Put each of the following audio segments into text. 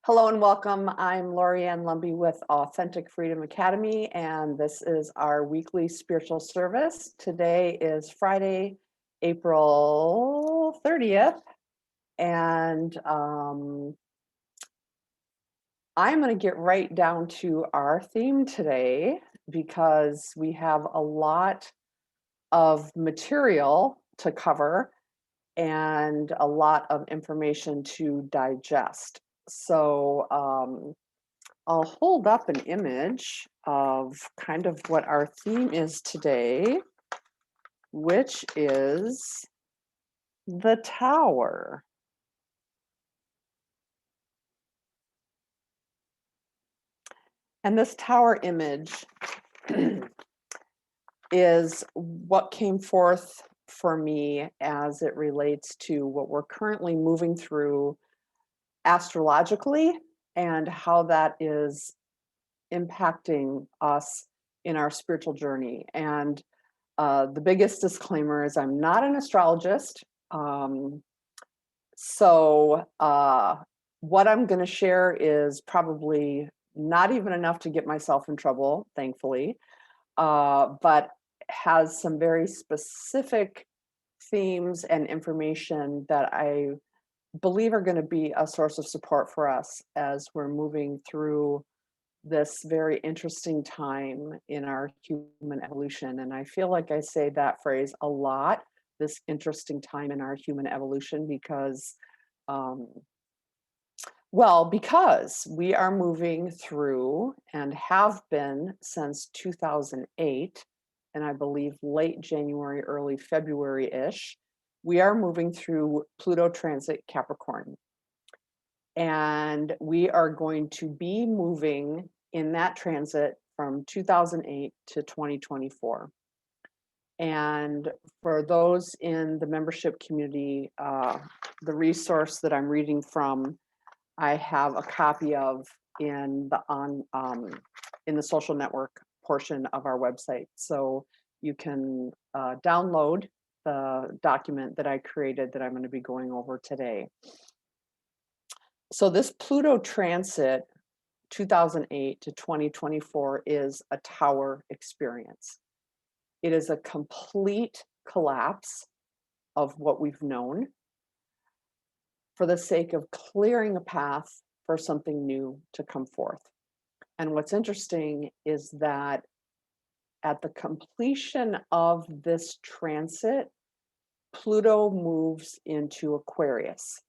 Hello and welcome. I'm Lorianne Lumby with Authentic Freedom Academy, and this is our weekly spiritual service. Today is Friday, April 30th, and I'm going to get right down to our theme today because we have a lot of material to cover and a lot of information to digest. So I'll hold up an image of kind of what our theme is today, which is the tower. And this tower image is what came forth for me as it relates to what we're currently moving through astrologically and how that is impacting us in our spiritual journey. And the biggest disclaimer is I'm not an astrologist. So what I'm going to share is probably not even enough to get myself in trouble, thankfully, but has some very specific themes and information that I believe are going to be a source of support for us as we're moving through this very interesting time in our human evolution. And I feel like I say that phrase a lot, this interesting time in our human evolution, because, because we are moving through and have been since 2008, and I believe late January, early February-ish, we are moving through Pluto transit Capricorn. And we are going to be moving in that transit from 2008 to 2024. And for those in the membership community, the resource that I'm reading from, I have a copy of in the social network portion of our website. So you can download the document that I created that I'm going to be going over today. So this Pluto transit 2008 to 2024 is a tower experience. It is a complete collapse of what we've known for the sake of clearing a path for something new to come forth. And what's interesting is that at the completion of this transit, Pluto moves into Aquarius.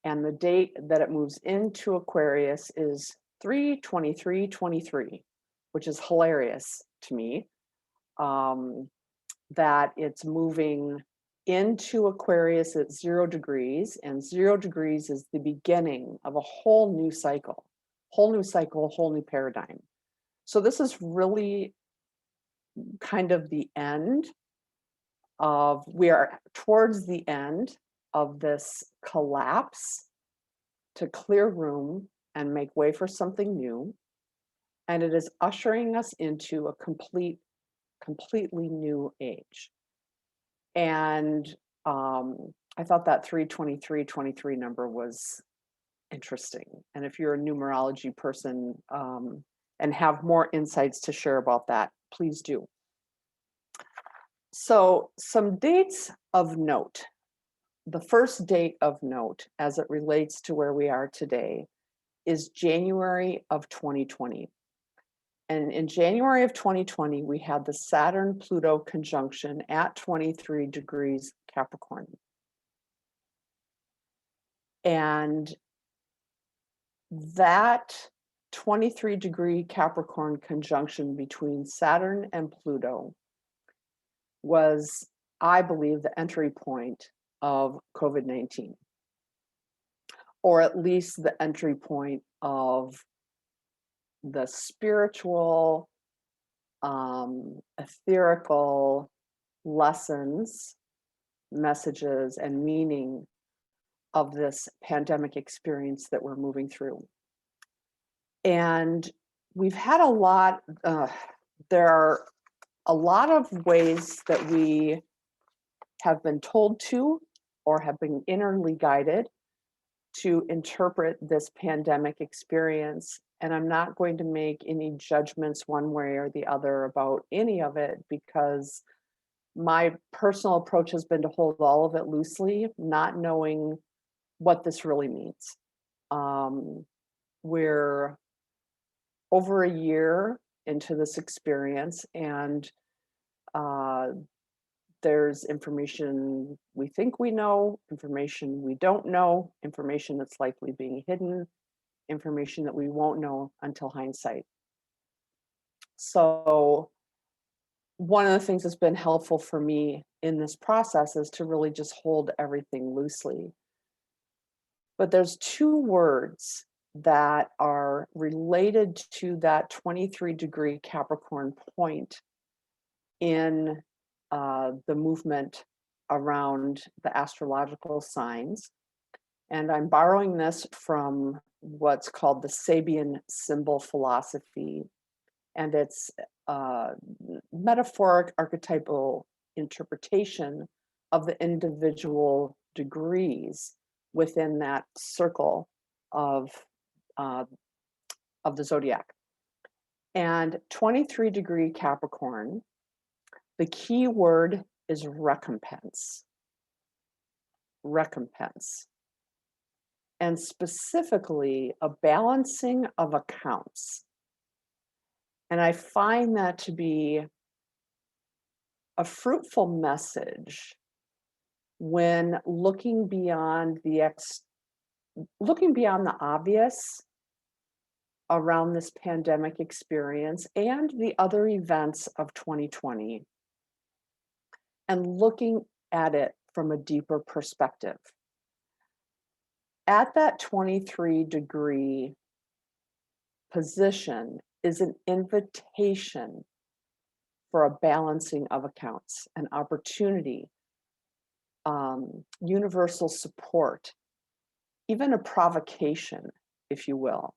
And the date that it moves into Aquarius is 3/23/23, which is hilarious to me, that it's moving into Aquarius at 0 degrees, and 0 degrees is the beginning of a whole new cycle, whole new paradigm. So this is really kind of the end of, we are towards the end of this collapse to clear room and make way for something new. And it is ushering us into a completely new age. And I thought that 3/23/23 number was interesting. And if you're a numerology person and have more insights to share about that, please do. So some dates of note. The first date of note as it relates to where we are today is January of 2020. And in January of 2020, we had the Saturn-Pluto conjunction at 23 degrees Capricorn. And that 23-degree Capricorn conjunction between Saturn and Pluto was, I believe, the entry point of COVID-19, or at least the entry point of the spiritual, etherical lessons, messages, and meaning of this pandemic experience that we're moving through. And we've had a lot, there are a lot of ways that we have been told to, or have been inwardly guided to interpret this pandemic experience, and I'm not going to make any judgments one way or the other about any of it, because my personal approach has been to hold all of it loosely, not knowing what this really means. We're over a year into this experience, and there's information we think we know, information we don't know, information that's likely being hidden, information that we won't know until hindsight. So one of the things that's been helpful for me in this process is to really just hold everything loosely. But there's two words that are related to that 23-degree Capricorn point in the movement around the astrological signs. And I'm borrowing this from what's called the Sabian symbol philosophy. And it's metaphoric archetypal interpretation of the individual degrees within that circle of the zodiac. And 23-degree Capricorn, the key word is recompense. Recompense. And specifically, a balancing of accounts. And I find that to be a fruitful message when looking beyond the obvious around this pandemic experience and the other events of 2020, and looking at it from a deeper perspective. At that 23-degree position is an invitation for a balancing of accounts, an opportunity, universal support, even a provocation, if you will,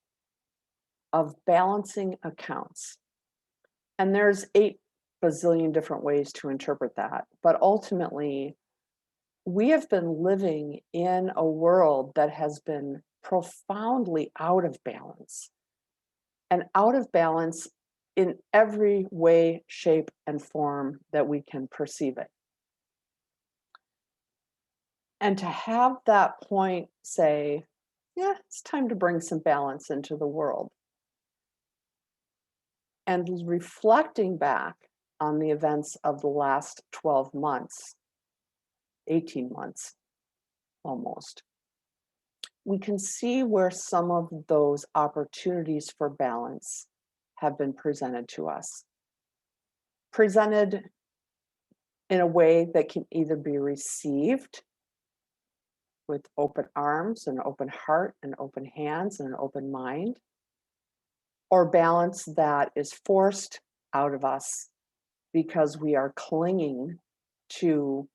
of balancing accounts. And there's 8 bazillion different ways to interpret that. But ultimately, we have been living in a world that has been profoundly out of balance, and out of balance in every way, shape, and form that we can perceive it. And to have that point say, yeah, it's time to bring some balance into the world. And reflecting back on the events of the last 12 months, 18 months almost, we can see where some of those opportunities for balance have been presented to us. Presented in a way that can either be received with open arms, an open heart, and open hands, and an open mind, or balance that is forced out of us because we are clinging to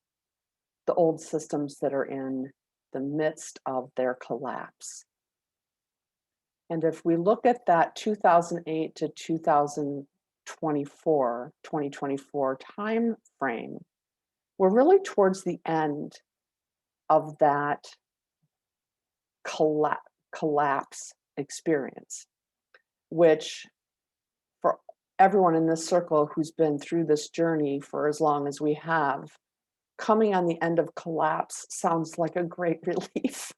the old systems that are in the midst of their collapse. And if we look at that 2008 to 2024 time frame, we're really towards the end of that collapse experience, which for everyone in this circle who's been through this journey for as long as we have, coming on the end of collapse sounds like a great relief.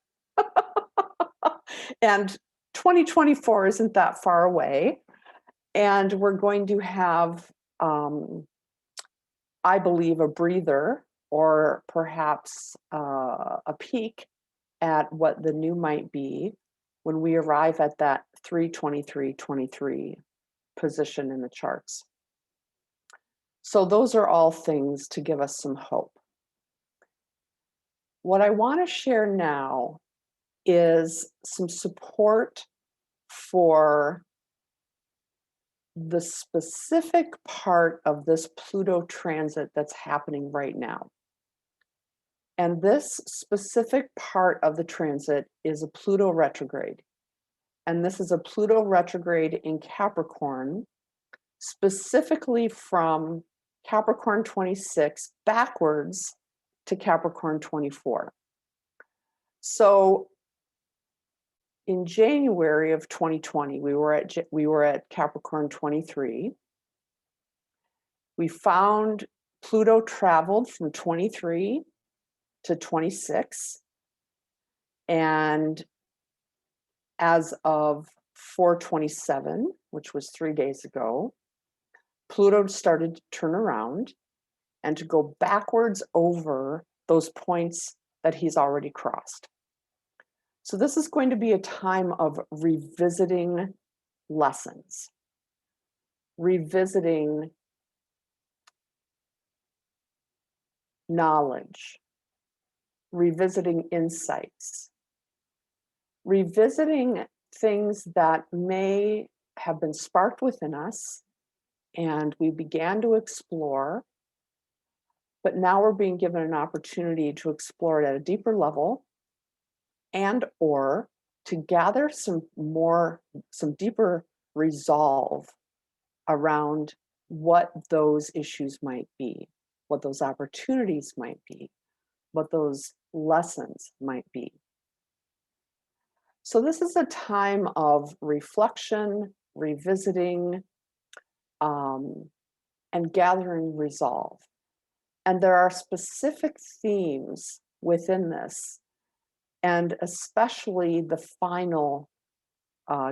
And 2024 isn't that far away. And we're going to have, I believe, a breather, or perhaps a peek at what the new might be when we arrive at that 3-23-23 position in the charts. So those are all things to give us some hope. What I want to share now is some support for the specific part of this Pluto transit that's happening right now. And this specific part of the transit is a Pluto retrograde. And this is a Pluto retrograde in Capricorn, specifically from Capricorn 26 backwards to Capricorn 24. So in January of 2020, we were at Capricorn 23. We found Pluto traveled from 23 to 26. And as of 4/27, which was 3 days ago, Pluto started to turn around and to go backwards over those points that he's already crossed. So this is going to be a time of revisiting lessons, revisiting knowledge, revisiting insights, revisiting things that may have been sparked within us and we began to explore, but now we're being given an opportunity to explore it at a deeper level and or to gather some deeper resolve around what those issues might be, what those opportunities might be, what those lessons might be. So this is a time of reflection, revisiting, and gathering resolve. And there are specific themes within this, and especially the final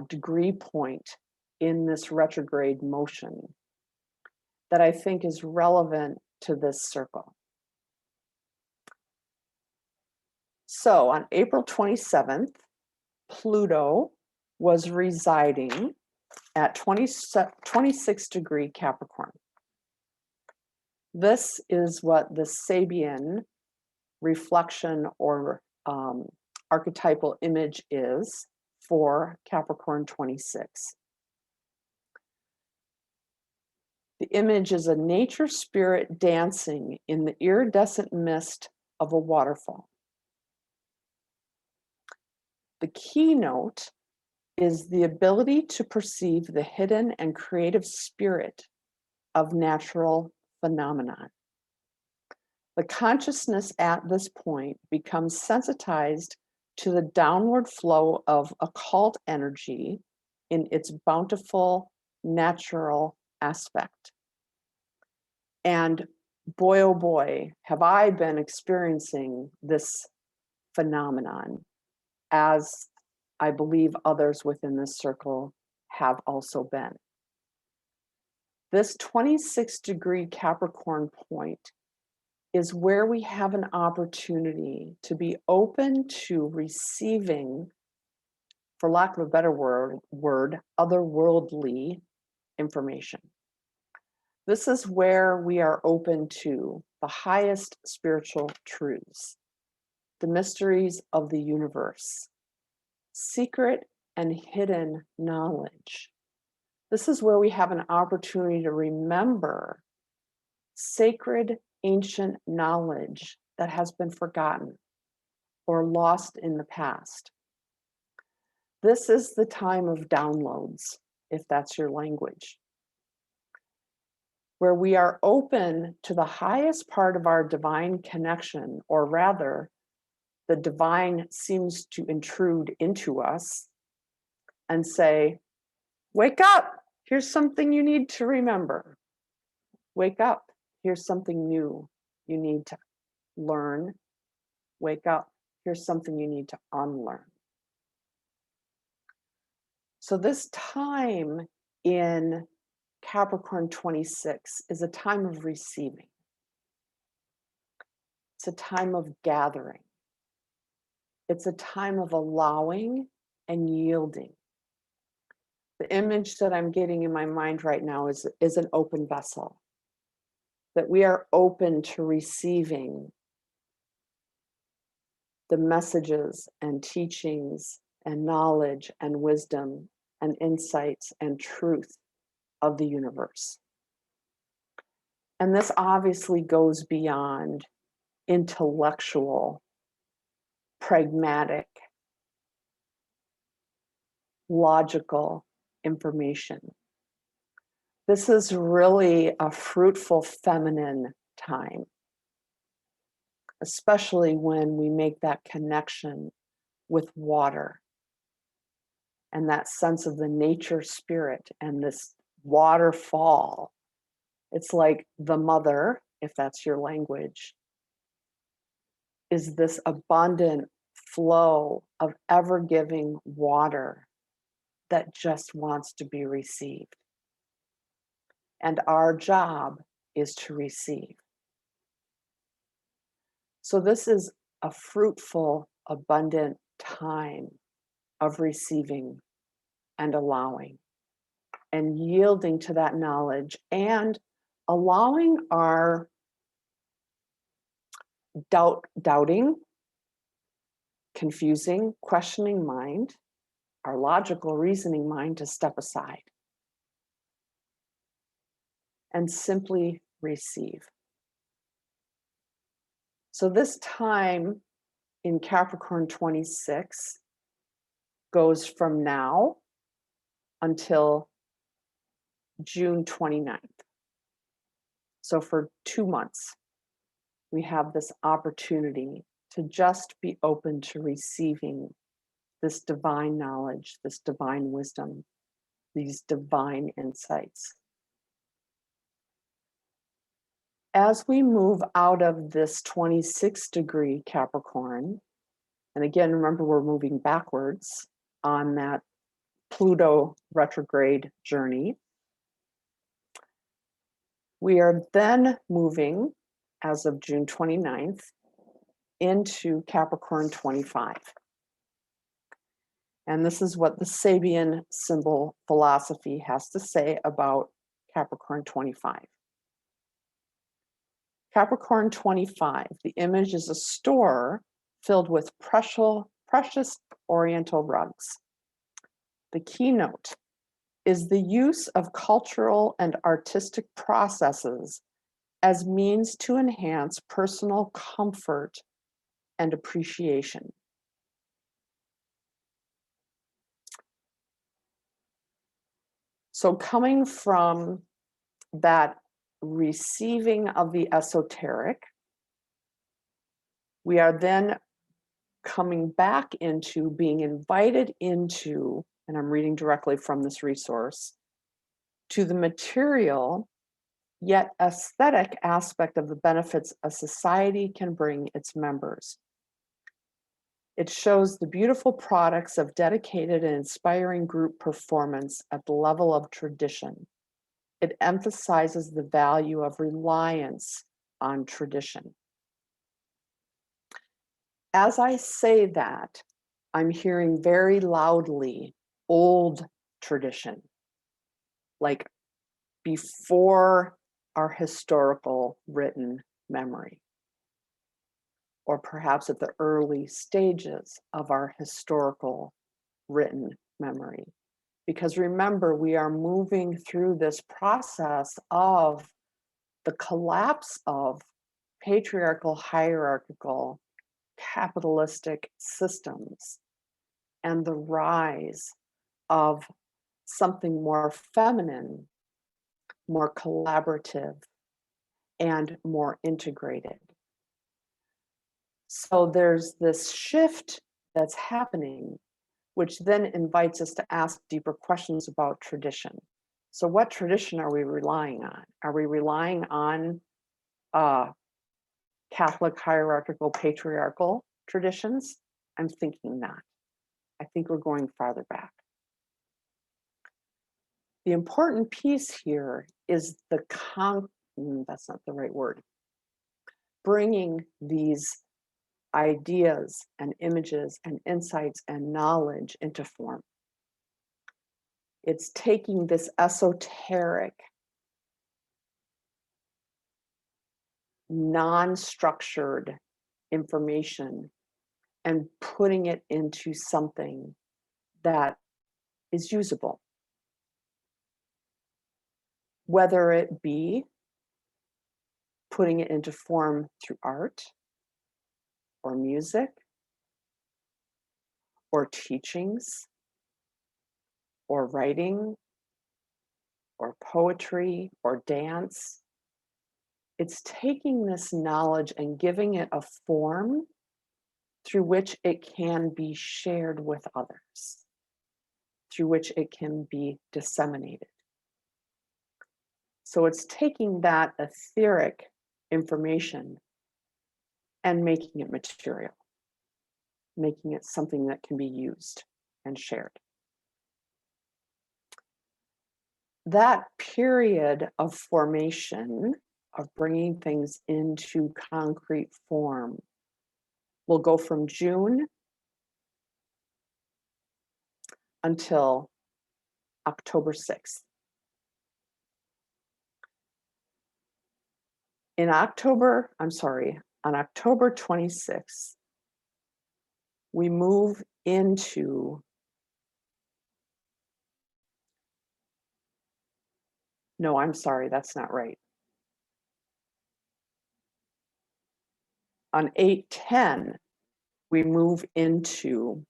degree point in this retrograde motion that I think is relevant to this circle. So on April 27th, Pluto was residing at 26 degree Capricorn. This is what the Sabian reflection or archetypal image is for Capricorn 26. The image is a nature spirit dancing in the iridescent mist of a waterfall. The keynote is the ability to perceive the hidden and creative spirit of natural phenomena. The consciousness at this point becomes sensitized to the downward flow of occult energy in its bountiful natural aspect. And boy, oh boy, have I been experiencing this phenomenon, as I believe others within this circle have also been. This 26 degree Capricorn point is where we have an opportunity to be open to receiving, for lack of a better word, otherworldly information. This is where we are open to the highest spiritual truths, the mysteries of the universe, secret and hidden knowledge. This is where we have an opportunity to remember sacred ancient knowledge that has been forgotten or lost in the past. This is the time of downloads, if that's your language, where we are open to the highest part of our divine connection, or rather, the divine seems to intrude into us and say, wake up, here's something you need to remember. Wake up, here's something new you need to learn. Wake up, here's something you need to unlearn. So this time in Capricorn 26 is a time of receiving. It's a time of gathering. It's a time of allowing and yielding. The image that I'm getting in my mind right now is an open vessel, that we are open to receiving the messages and teachings and knowledge and wisdom and insights and truth of the universe. And this obviously goes beyond intellectual, pragmatic, logical information. This is really a fruitful feminine time, especially when we make that connection with water, and that sense of the nature spirit and this waterfall. It's like the mother, if that's your language, is this abundant flow of ever-giving water that just wants to be received. And our job is to receive. So this is a fruitful, abundant time of receiving and allowing and yielding to that knowledge and allowing our doubting, confusing, questioning mind, our logical reasoning mind to step aside and simply receive. So this time in Capricorn 26 goes from now until June 29th. So for 2 months, we have this opportunity to just be open to receiving this divine knowledge, this divine wisdom, these divine insights. As we move out of this 26-degree Capricorn, and again, remember we're moving backwards on that Pluto retrograde journey, we are then moving, as of June 29th, into Capricorn 25. And this is what the Sabian symbol philosophy has to say about Capricorn 25. Capricorn 25, the image is a store filled with precious oriental rugs. The keynote is the use of cultural and artistic processes as means to enhance personal comfort and appreciation. So coming from that receiving of the esoteric, we are then coming back into being invited into, and I'm reading directly from this resource, to the material yet aesthetic aspect of the benefits a society can bring its members. It shows the beautiful products of dedicated and inspiring group performance at the level of tradition. It emphasizes the value of reliance on tradition. As I say that, I'm hearing very loudly old tradition, like before our historical written memory, or perhaps at the early stages of our historical written memory. Because remember, we are moving through this process of the collapse of patriarchal, hierarchical, capitalistic systems and the rise of something more feminine, more collaborative, and more integrated. So there's this shift that's happening, which then invites us to ask deeper questions about tradition. So what tradition are we relying on? Are we relying on Catholic, hierarchical, patriarchal traditions? I'm thinking not. I think we're going farther back. The important piece here is that's not the right word, bringing these ideas and images and insights and knowledge into form. It's taking this esoteric, non-structured information and putting it into something that is usable. Whether it be putting it into form through art or music or teachings or writing or poetry or dance. It's taking this knowledge and giving it a form through which it can be shared with others. through which it can be disseminated. So it's taking that etheric information and making it material, making it something that can be used and shared. That period of formation, of bringing things into concrete form, will go from June until October 6th. On October 26th, we move into, no, I'm sorry, that's not right. On 8/10, we move into,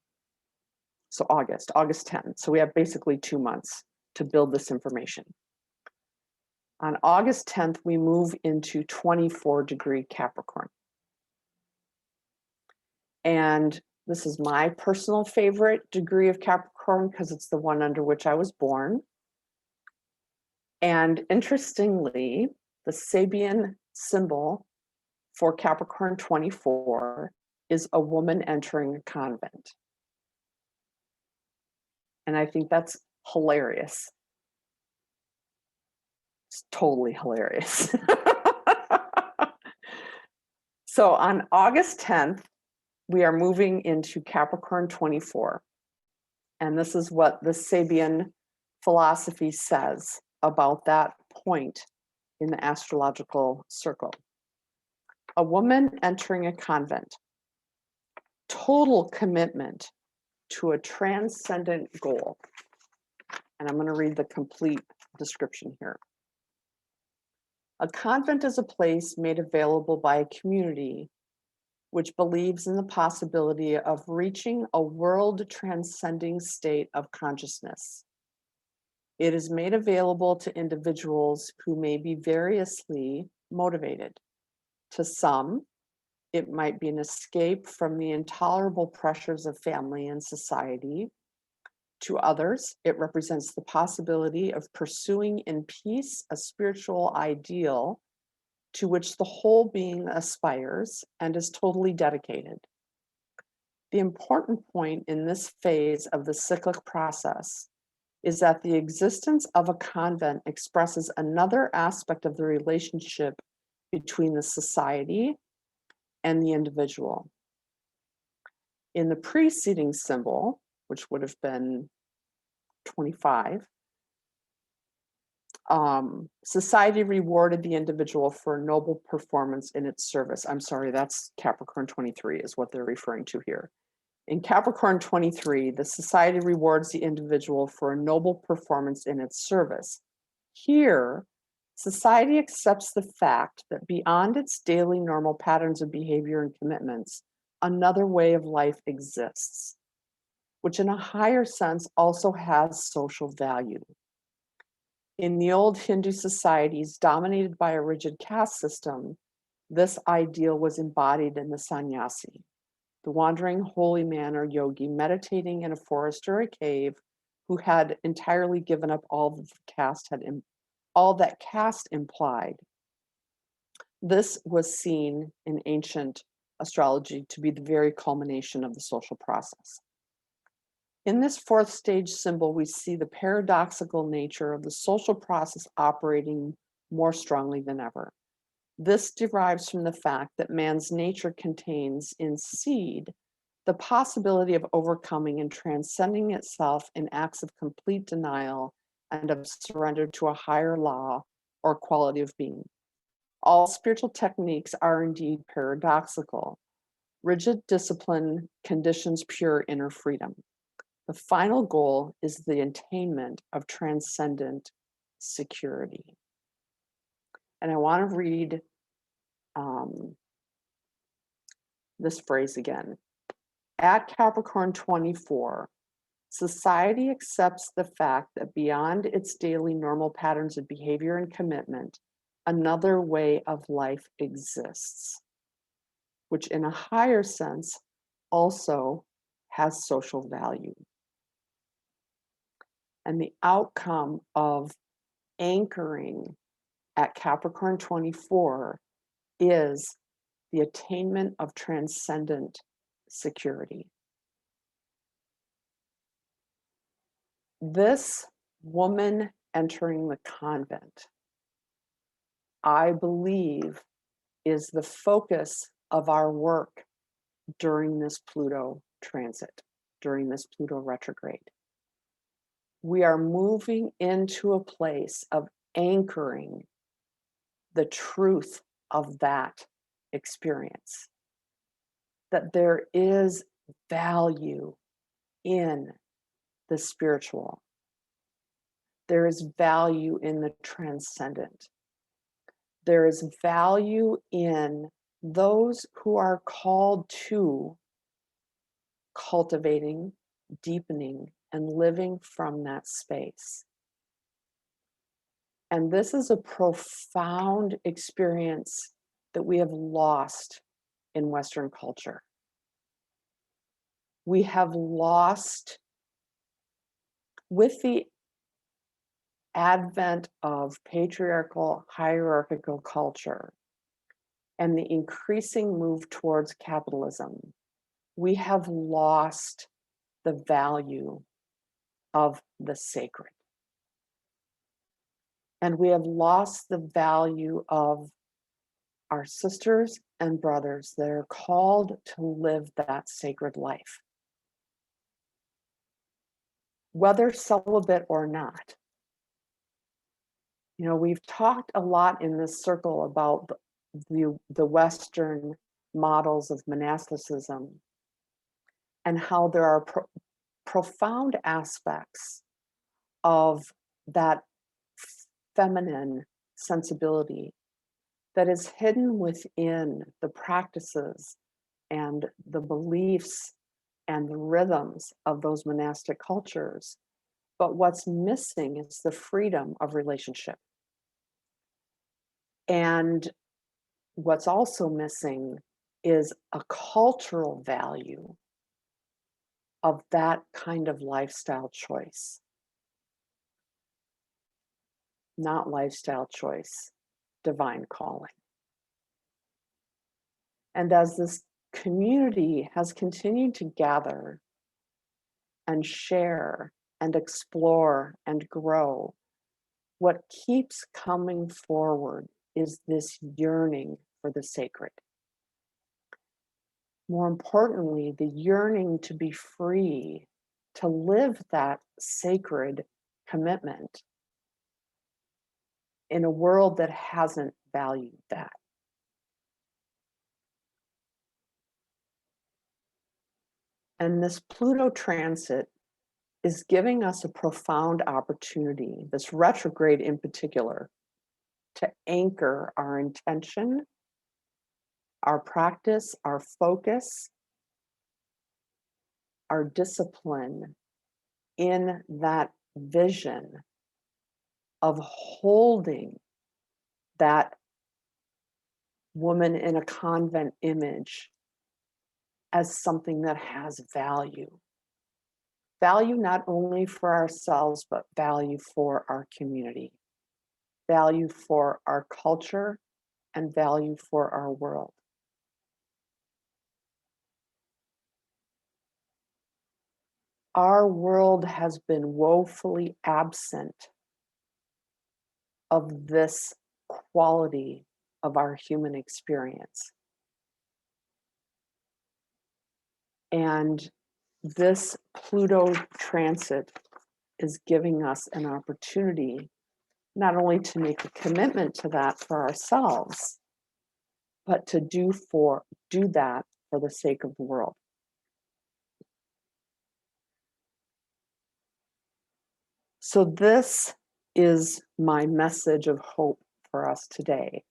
so August 10th. So we have basically 2 months to build this information. On August 10th, we move into 24-degree Capricorn. And this is my personal favorite degree of Capricorn because it's the one under which I was born. And interestingly, the Sabian symbol for Capricorn 24 is a woman entering a convent. And I think that's hilarious. It's totally hilarious. So on August 10th, we are moving into Capricorn 24. And this is what the Sabian philosophy says about that point in the astrological circle. A woman entering a convent, total commitment to a transcendent goal. And I'm going to read the complete description here. A convent is a place made available by a community which believes in the possibility of reaching a world-transcending state of consciousness. It is made available to individuals who may be variously motivated. To some, it might be an escape from the intolerable pressures of family and society. To others, it represents the possibility of pursuing in peace a spiritual ideal to which the whole being aspires and is totally dedicated. The important point in this phase of the cyclic process is that the existence of a convent expresses another aspect of the relationship between the society and the individual. In the preceding symbol, which would have been 25, society rewarded the individual for a noble performance in its service. I'm sorry, that's Capricorn 23 is what they're referring to here. In Capricorn 23, the society rewards the individual for a noble performance in its service. Here, society accepts the fact that beyond its daily normal patterns of behavior and commitments, another way of life exists, which in a higher sense also has social value. In the old Hindu societies dominated by a rigid caste system, this ideal was embodied in the sannyasi, the wandering holy man or yogi meditating in a forest or a cave who had entirely given up all that caste implied. This was seen in ancient astrology to be the very culmination of the social process. In this fourth stage symbol, we see the paradoxical nature of the social process operating more strongly than ever. This derives from the fact that man's nature contains in seed the possibility of overcoming and transcending itself in acts of complete denial and of surrender to a higher law or quality of being. All spiritual techniques are indeed paradoxical. Rigid discipline conditions pure inner freedom. The final goal is the attainment of transcendent security. And I want to read this phrase again. At Capricorn 24, society accepts the fact that beyond its daily normal patterns of behavior and commitment, another way of life exists, which in a higher sense also has social value. And the outcome of anchoring at Capricorn 24 is the attainment of transcendent security. This woman entering the convent, I believe, is the focus of our work during this Pluto transit, during this Pluto retrograde. We are moving into a place of anchoring the truth of that experience, that there is value in the spiritual. There is value in the transcendent. There is value in those who are called to cultivating, deepening, and living from that space. And this is a profound experience that we have lost in Western culture. We have lost, with the advent of patriarchal, hierarchical culture and the increasing move towards capitalism, we have lost the value of the sacred. And we have lost the value of our sisters and brothers that are called to live that sacred life, whether celibate or not. You know, we've talked a lot in this circle about the Western models of monasticism and how there are profound aspects of that feminine sensibility that is hidden within the practices and the beliefs and the rhythms of those monastic cultures. But what's missing is the freedom of relationship. And what's also missing is a cultural value of that kind of lifestyle choice. Not lifestyle choice, divine calling. And as this community has continued to gather and share and explore and grow, what keeps coming forward is this yearning for the sacred. More importantly, the yearning to be free, to live that sacred commitment in a world that hasn't valued that. And this Pluto transit is giving us a profound opportunity, this retrograde in particular, to anchor our intention, our practice, our focus, our discipline in that vision of holding that woman in a convent image as something that has value. Value not only for ourselves, but value for our community, value for our culture, and value for our world. Our world has been woefully absent of this quality of our human experience. And this Pluto transit is giving us an opportunity not only to make a commitment to that for ourselves, but to do that for the sake of the world. So this is my message of hope for us today,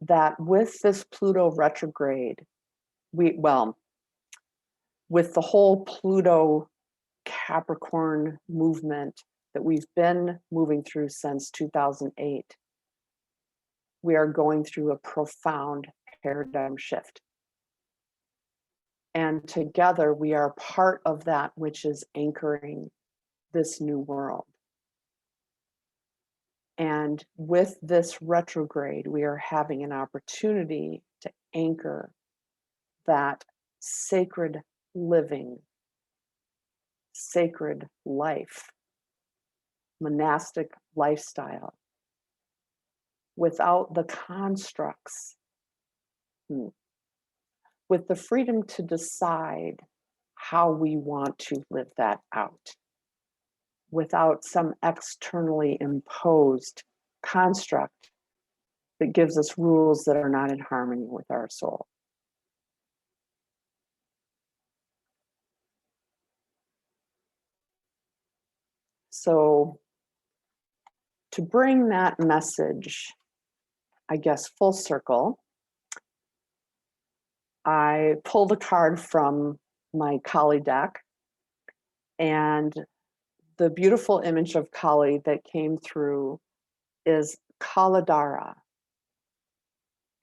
that with this Pluto retrograde, with the whole Pluto Capricorn movement that we've been moving through since 2008, we are going through a profound paradigm shift. And together we are part of that which is anchoring this new world. And with this retrograde, we are having an opportunity to anchor that sacred living, sacred life, monastic lifestyle without the constructs, with the freedom to decide how we want to live that out without some externally imposed construct that gives us rules that are not in harmony with our soul. So, to bring that message, I guess, full circle, I pulled a card from my Kali deck, and the beautiful image of Kali that came through is Kaladara.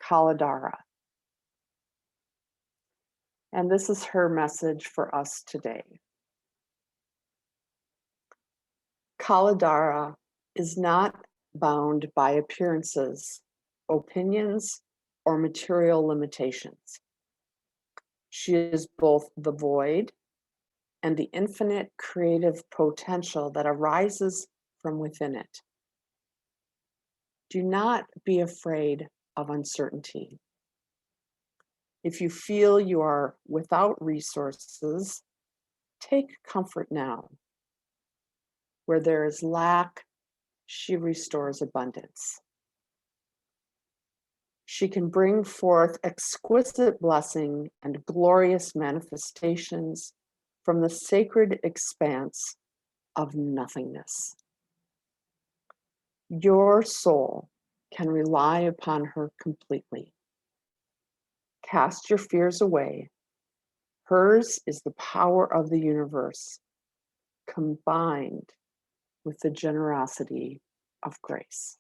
Kaladara. And this is her message for us today. Kaladara is not bound by appearances, opinions, or material limitations. She is both the void and the infinite creative potential that arises from within it. Do not be afraid of uncertainty. If you feel you are without resources, take comfort now. Where there is lack, she restores abundance. She can bring forth exquisite blessing and glorious manifestations from the sacred expanse of nothingness. Your soul can rely upon her completely. Cast your fears away. Hers is the power of the universe, combined with the generosity of grace.